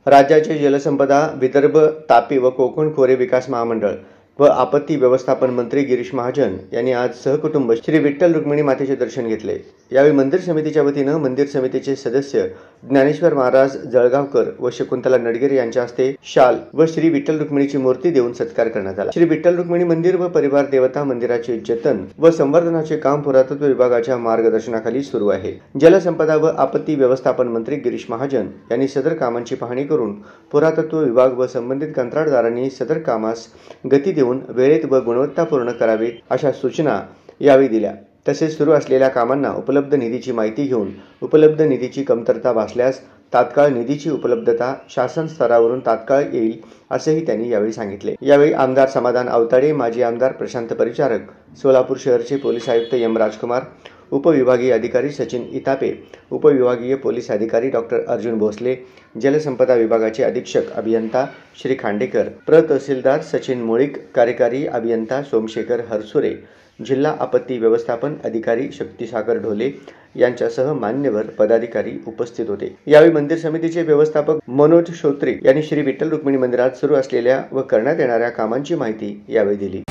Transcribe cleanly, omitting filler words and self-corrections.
राज्याचे जलसंपदा, विदर्भ, तापी व कोकण खोरे विकास महामंडळ व आपत्ती व्यवस्थापन मंत्री गिरीश महाजन यांनी आज सहकुटुंब श्री विठ्ठल रुक्मिणी मातेचे दर्शन घेतले। यावेळी मंदिर समितीच्या वतीनं मंदिर समितीचे सदस्य ज्ञानेश्वर महाराज जळगावकर व शकुंतला नडगेरे यांच्या हस्ते शाल व श्री विठ्ठल रुक्मिणीची मूर्ती देऊन सत्कार करण्यात आला। श्री विठ्ठल रुक्मिणी मंदिर व परिवार देवता मंदिराचे जतन व संवर्धनाचे काम पुरातत्व विभागाच्या मार्गदर्शनाखाली सुरू आहे। जलसंपदा व आपत्ती व्यवस्थापन मंत्री गिरीश महाजन यांनी सदर कामांची पाहणी करून पुरातत्व विभाग व संबंधित कंत्राटदारांनी सदर कामास गती देऊन वेळेत व गुणवत्तापूर्ण करावे अशा सूचना यावेळी दिल्या। तसेच सुरू असलेल्या कामांना उपलब्ध निधीची माहिती घेऊन उपलब्ध निधीची कमतरता भासल्यास तात्काळ निधीची उपलब्धता शासन स्तरावरून तात्काळ येईल असेही त्यांनी यावेळी सांगितले। यावेळी आमदार समाधान आवताडे, माजी आमदार प्रशांत परिचारक, सोलापूर शहरचे पोलीस आयुक्त एम राजकुमार, उपविभागीय अधिकारी सचिन इतापे, उपविभागीय पोलीस अधिकारी डॉक्टर अर्जुन भोसले, जलसंपदा विभागाचे अधीक्षक अभियंता श्री खांडेकर, तहसीलदार सचिन मोळीक, कार्यकारी अभियंता सोमशेखर हरसुरे, जिल्हा आपत्ती व्यवस्थापन अधिकारी शक्तिसागर ढोले यांच्यासह मान्यवर पदाधिकारी उपस्थित होते। यावेळी मंदिर समितीचे व्यवस्थापक मनोज श्रोत्री यांनी श्री विठ्ठल रुक्मिणी मंदिरात सुरू असलेल्या व करण्यात येणाऱ्या कामांची माहिती यावेळी दिली।